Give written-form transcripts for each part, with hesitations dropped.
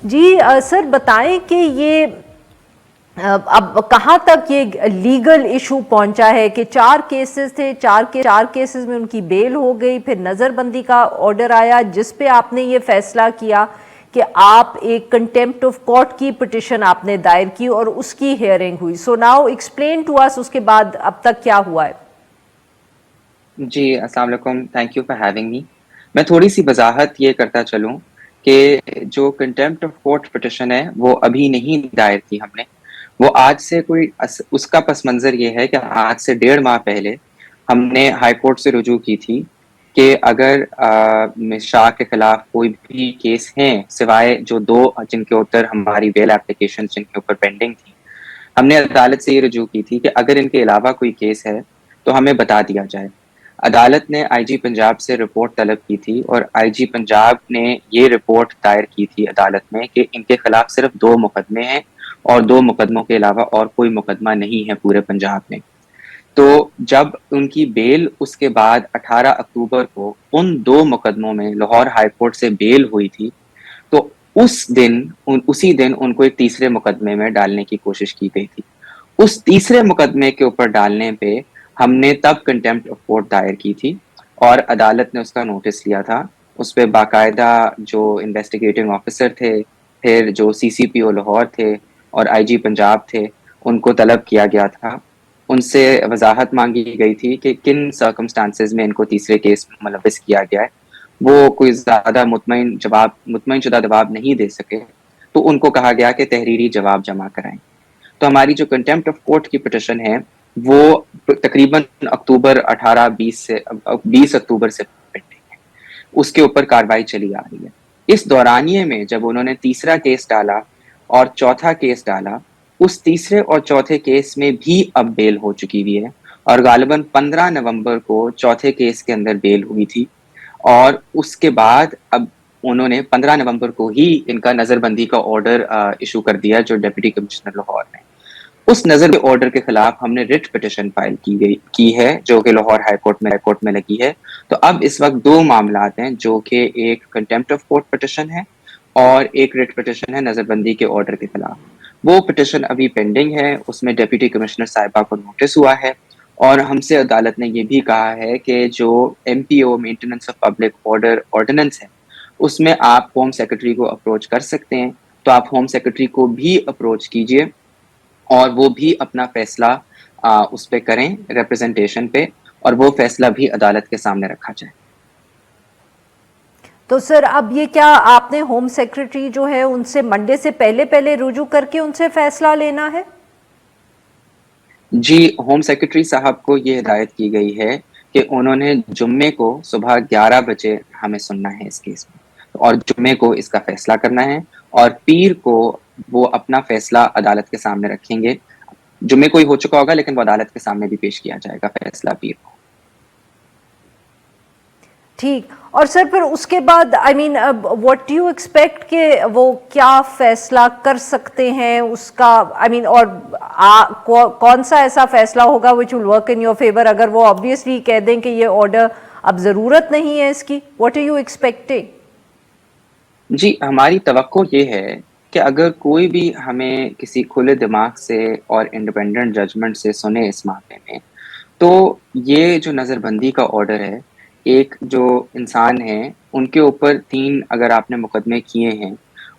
جی سر بتائیں کہ یہ اب کہاں تک یہ لیگل ایشو پہنچا ہے کہ 4 کیسز تھے، 4 کیسز میں ان کی بیل ہو گئی، پھر نظر بندی کا آرڈر آیا جس پہ آپ نے یہ فیصلہ کیا کہ آپ ایک کنٹیمپٹ آف کورٹ کی پٹیشن آپ نے دائر کی اور اس کی ہیئرنگ ہوئی. سو ناؤ ایکسپلین ٹو اس اس کے بعد اب تک کیا ہوا ہے؟ جی السلام علیکم، thank you for having me. میں تھوڑی سی وضاحت یہ کرتا چلوں کہ جو کنٹیمپٹ آف کورٹ پٹیشن ہے وہ ابھی نہیں دائر کی ہم نے. وہ آج سے اس کا پس منظر یہ ہے کہ آج سے 1.5 ماہ پہلے ہم نے ہائی کورٹ سے رجوع کی تھی کہ اگر مس شاہ کے خلاف کوئی بھی کیس ہیں سوائے جو 2 جن کے اوپر ہماری بیل اپلیکیشن جن کے اوپر پینڈنگ تھی، ہم نے عدالت سے یہ رجوع کی تھی کہ اگر ان کے علاوہ کوئی کیس ہے تو ہمیں بتا دیا جائے. عدالت نے آئی جی پنجاب سے رپورٹ طلب کی تھی اور آئی جی پنجاب نے یہ رپورٹ دائر کی تھی عدالت میں کہ ان کے خلاف صرف 2 مقدمے ہیں اور 2 مقدموں کے علاوہ اور کوئی مقدمہ نہیں ہے پورے پنجاب میں. تو جب ان کی بیل اس کے بعد 18 اکتوبر کو ان 2 مقدموں میں لاہور ہائی کورٹ سے بیل ہوئی تھی تو اسی دن ان کو ایک تیسرے مقدمے میں ڈالنے کی کوشش کی گئی تھی. اس تیسرے مقدمے کے اوپر ڈالنے پہ ہم نے تب کنٹیمپٹ آف کورٹ دائر کی تھی اور عدالت نے اس کا نوٹس لیا تھا. اس پہ باقاعدہ جو انویسٹیگیٹنگ آفیسر تھے، پھر جو سی سی پی او لاہور تھے اور آئی جی پنجاب تھے، ان کو طلب کیا گیا تھا. ان سے وضاحت مانگی گئی تھی کہ کن سرکمسٹانسز میں ان کو تیسرے کیس میں ملوث کیا گیا ہے. وہ کوئی زیادہ مطمئن شدہ جواب نہیں دے سکے تو ان کو کہا گیا کہ تحریری جواب جمع کرائیں. تو ہماری جو کنٹیمپٹ آف کورٹ کی پٹیشن ہے وہ تقریباً 20 اکتوبر سے پینڈنگ ہے. اس کے اوپر کاروائی چلی آ رہی ہے. اس دورانیے میں جب انہوں نے تیسرا کیس ڈالا اور چوتھا کیس ڈالا، اس تیسرے اور چوتھے کیس میں بھی اب بیل ہو چکی ہوئی ہے اور غالباً 15 نومبر کو چوتھے کیس کے اندر بیل ہوئی تھی. اور اس کے بعد اب انہوں نے 15 نومبر کو ہی ان کا نظر بندی کا آرڈر ایشو کر دیا جو ڈپٹی کمشنر لاہور نے. اس نظر کے آرڈر کے خلاف ہم نے ریٹ پٹیشن فائل کی ہے جو کہ لاہور ہائی کورٹ میں لگی ہے. تو اب اس وقت 2 معاملات ہیں جو کہ ایک کنٹیمپٹ آف کورٹ پٹیشن ہے اور ایک ریٹ پٹیشن ہے نظر بندی کے آرڈر کے خلاف. وہ پٹیشن ابھی پینڈنگ ہے، اس میں ڈپٹی کمشنر صاحبہ کو نوٹس ہوا ہے اور ہم سے عدالت نے یہ بھی کہا ہے کہ جو M P O maintenance of public order ordinance ہے اس میں آپ ہوم سیکرٹری کو اپروچ کر سکتے ہیں. تو آپ ہوم سیکرٹری کو بھی اپروچ کیجئے اور وہ بھی اپنا فیصلہ اس پہ کریں ریپرزنٹیشن پہ، اور وہ فیصلہ بھی عدالت کے سامنے رکھا جائے. تو سر اب یہ کیا آپ نے ہوم سیکرٹری جو ہے ان سے منڈے سے پہلے رجوع کر کے ان سے فیصلہ لینا ہے؟ جی ہوم سیکرٹری صاحب کو یہ ہدایت کی گئی ہے کہ انہوں نے جمعے کو صبح 11 بجے ہمیں سننا ہے اس کیس میں اور جمعے کو اس کا فیصلہ کرنا ہے اور پیر کو وہ اپنا فیصلہ عدالت کے سامنے رکھیں گے. جمعے کو ہی ہو چکا ہوگا لیکن وہ عدالت کے سامنے بھی پیش کیا جائے گا فیصلہ پیر کو. ٹھیک. اور سر پھر اس کے بعد واٹ ڈو یو ایکسپیکٹ کہ وہ کیا فیصلہ کر سکتے ہیں اس کا اور کون سا ایسا فیصلہ ہوگا which will work in your favor اگر وہ obviously کہہ دیں کہ یہ آرڈر اب ضرورت نہیں ہے اس کی؟ what are you expecting؟ جی ہماری توقع یہ ہے کہ اگر کوئی بھی ہمیں کسی کھلے دماغ سے اور انڈیپینڈنٹ ججمنٹ سے سنے اس معاملے میں، تو یہ جو نظر بندی کا آرڈر ہے، ایک جو انسان ہے ان کے اوپر 3 اگر آپ نے مقدمے کیے ہیں،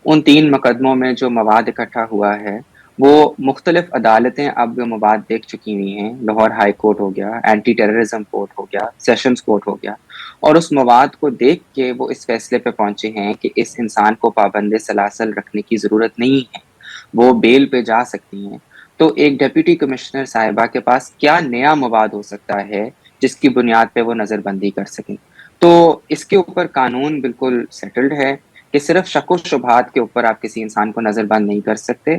ان 3 مقدموں میں جو مواد اکٹھا ہوا ہے وہ مختلف عدالتیں اب مواد دیکھ چکی ہوئی ہیں. لاہور ہائی کورٹ ہو گیا، اینٹی ٹیررزم کورٹ ہو گیا، سیشنز کورٹ ہو گیا، اور اس مواد کو دیکھ کے وہ اس فیصلے پہ پہنچے ہیں کہ اس انسان کو پابند سلاسل رکھنے کی ضرورت نہیں ہے، وہ بیل پہ جا سکتی ہیں. تو ایک ڈیپٹی کمشنر صاحبہ کے پاس کیا نیا مواد ہو سکتا ہے جس کی بنیاد پہ وہ نظر بندی کر سکیں. تو اس کے اوپر قانون بالکل سیٹلڈ ہے کہ صرف شک و شبہات کے اوپر آپ کسی انسان کو نظر بند نہیں کر سکتے.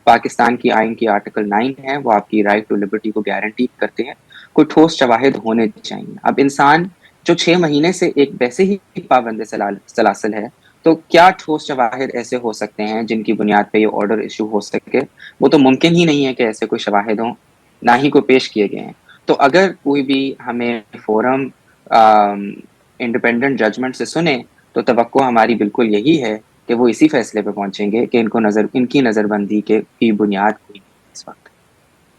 پاکستان کی آئین کی آرٹیکل 9 ہے، وہ آپ کی رائٹ ٹو لبرٹی کو گارنٹی کرتے ہیں. کوئی ٹھوس شواہد ہونے چاہیے. اب انسان جو 6 مہینے سے ایک ویسے ہی پابند سلاسل ہے، تو کیا ٹھوس شواہد ایسے ہو سکتے ہیں جن کی بنیاد پہ یہ آرڈر ایشو ہو سکے؟ وہ تو ممکن ہی نہیں ہے کہ ایسے کوئی شواہد ہوں، نہ ہی کوئی پیش کیے گئے ہیں. تو اگر کوئی بھی ہمیں فورم انڈیپینڈنٹ ججمنٹ سے سنے تو توقع ہماری بالکل یہی ہے کہ وہ اسی فیصلے پہ پہنچیں گے کہ ان کی نظر بندی کی بنیاد کوئی نہیں اس وقت.